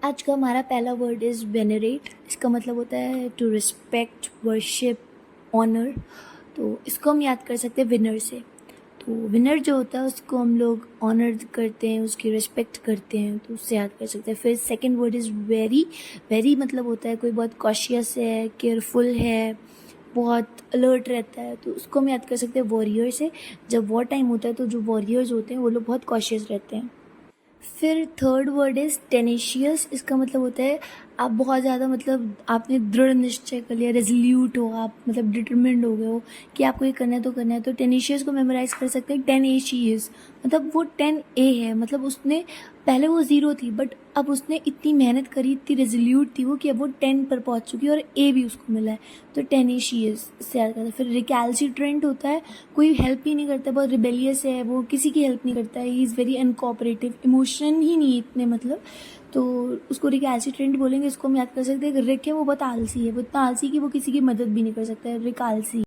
आज का हमारा पहला वर्ड इज़ वेनरेट। इसका मतलब होता है टू रिस्पेक्ट, वर्शिप, ऑनर। तो इसको हम याद कर सकते हैं विनर से। तो विनर जो होता है उसको हम लोग ऑनर करते हैं, उसकी रिस्पेक्ट करते हैं, तो उससे याद कर सकते हैं। फिर second word is very. Very मतलब होता है कोई बहुत कॉशियस है, केयरफुल है, बहुत अलर्ट रहता है, तो उसको हम याद कर सकते हैं वॉरियर से। जब वॉर टाइम होता है तो जो वॉरियर्स होते हैं वो लोग बहुत कॉशियस रहते हैं। फिर थर्ड वर्ड इज़ टेनेशियस। इसका मतलब होता है आप बहुत ज़्यादा मतलब आपने दृढ़ निश्चय कर लिया, रेजोल्यूट हो आप, मतलब डिटरमिन्ड हो गए हो कि आपको ये करना है तो करना है। तो टेनेशियस को मेमोराइज कर सकते हैं 10 मतलब वो 10A है, मतलब उसने पहले वो 0 थी बट अब उसने इतनी मेहनत करी, इतनी रेजोल्यूट थी वो कि अब वो 10 पर पहुंच चुकी है और A भी उसको मिला है। तो टेनेशियस से याद करता है। फिर रिकैल्सिट्रेंट होता है कोई हेल्प ही नहीं करता, बहुत रिबेलियस है, वो किसी की हेल्प नहीं करता है, he is very uncooperative, emotion ही नहीं इतने मतलब, तो उसको रिकैल्सिट्रेंट बोलेंगे। इसको हम याद कर सकते हैं रिक है वो बहुत आलसी है, वो इतना आलसी कि वो किसी की मदद भी नहीं कर सकता है, रिक आलसी।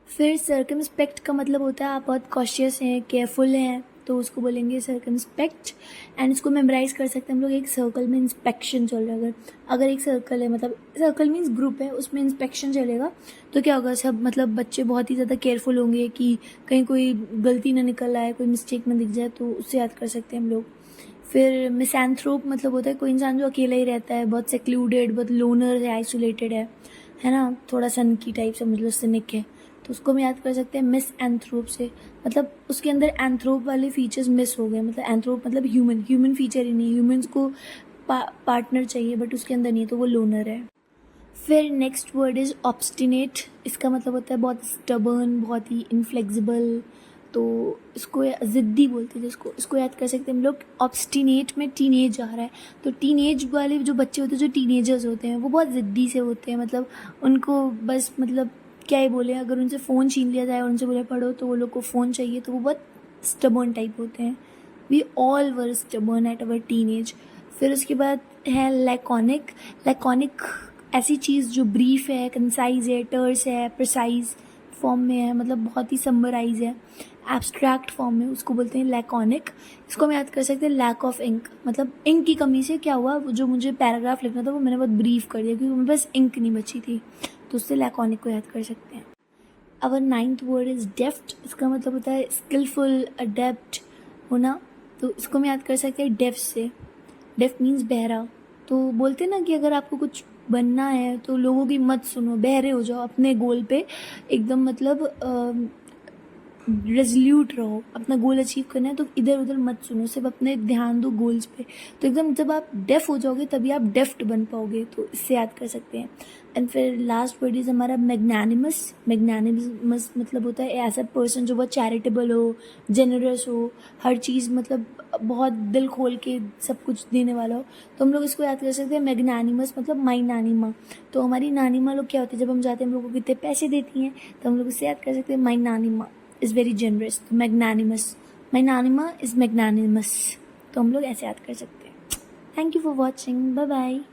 फिर सर्कमस्पेक्ट का मतलब होता है आप बहुत कॉशियस हैं, केयरफुल हैं, तो उसको बोलेंगे सर्कमस्पेक्ट। एंड इसको मेमोराइज कर सकते हैं हम लोग। एक सर्कल में इंस्पेक्शन चल रहा है, अगर एक सर्कल है, मतलब सर्कल मीन्स ग्रुप है, उसमें इंस्पेक्शन चलेगा तो क्या होगा, सब मतलब बच्चे बहुत ही ज़्यादा केयरफुल होंगे कि कहीं कोई गलती ना निकल आए, कोई मिस्टेक ना दिख जाए, तो उससे याद कर सकते हैं हम लोग। फिर मिसैंथ्रोप मतलब होता है कोई इंसान जो अकेला ही रहता है, बहुत सेक्लूडेड, बहुत लोनर है, आइसोलेटेड है ना, थोड़ा सन की टाइप समझ लो, सिनिक है, तो उसको हम याद कर सकते हैं मिस एंथ्रोप से। मतलब उसके अंदर एंथ्रोप वाले फीचर्स मिस हो गए, मतलब एंथ्रोप मतलब ह्यूमन फीचर ही नहीं, ह्यूमंस को पार्टनर चाहिए बट उसके अंदर नहीं है, तो वो लोनर है। फिर नेक्स्ट वर्ड इज़ ऑब्स्टिनेट। इसका मतलब होता है बहुत स्टबर्न, बहुत ही इनफ्लेक्सिबल, तो इसको ज़िद्दी बोलते हैं जिसको, इसको याद कर सकते हैं हम लोग। ऑब्स्टिनेट में टीनेज आ रहा है, तो टीनेज वाले जो बच्चे होते हैं, जो टीनेजर्स होते हैं, वो बहुत ज़िद्दी से होते हैं, मतलब उनको बस मतलब क्या ही बोले, अगर उनसे फ़ोन छीन लिया जाए और उनसे बोले पढ़ो तो वो लोग को फ़ोन चाहिए, तो वो बहुत स्टबर्न टाइप होते हैं। We all were stubborn at our teenage. फिर उसके बाद है लैकॉनिक। लैकॉनिक ऐसी चीज़ जो ब्रीफ है, कंसाइज है, टर्स है, प्रिसाइज फॉर्म में है, मतलब बहुत ही समराइज है, एब्स्ट्रैक्ट फॉर्म में, उसको बोलते हैं लैकॉनिक। इसको हम याद कर सकते हैं लैक ऑफ इंक, मतलब इंक की कमी से क्या हुआ, वो जो मुझे पैराग्राफ लिखना था वो मैंने बहुत ब्रीफ कर दिया क्योंकि मेरे पास इंक नहीं बची थी, तो उससे लैकॉनिक को याद कर सकते हैं। अवर नाइन्थ वर्ड इज़ डेफ्ट। इसका मतलब होता है स्किलफुल, अडेप्ट होना, तो इसको हम याद कर सकते हैं डेफ से। डेफ मीन्स बहरा। तो बोलते हैं ना कि अगर आपको कुछ बनना है तो लोगों की मत सुनो, बहरे हो जाओ अपने गोल पे एकदम, मतलब रेजल्यूट रहो, अपना गोल अचीव करना है तो इधर उधर मत सुनो, सिर्फ अपने ध्यान दो गोल्स पे। तो एकदम जब आप डेफ हो जाओगे तभी आप डेफ्ट बन पाओगे, तो इससे याद कर सकते हैं। एंड फिर लास्ट वर्ड इज़ हमारा मैग्नानिमस। मैग्नानिमस मतलब होता है ऐसा पर्सन जो बहुत चैरिटेबल हो, जेनरस हो, हर चीज़ मतलब बहुत दिल खोल के सब कुछ देने वाला हो, तो हम लोग इसको याद कर सकते हैं मैग्नानिमस, मतलब माई नानी माँ। तो हमारी नानी माँ लोग क्या होती है, जब हम जाते हैं हम लोग को कितने पैसे देती हैं, तो हम लोग इससे याद कर सकते हैं माई नानी माँ is very generous, magnanimous. My nanima is magnanimous. तो हम लोग ऐसे याद कर सकते हैं। Thank you for watching. Bye bye.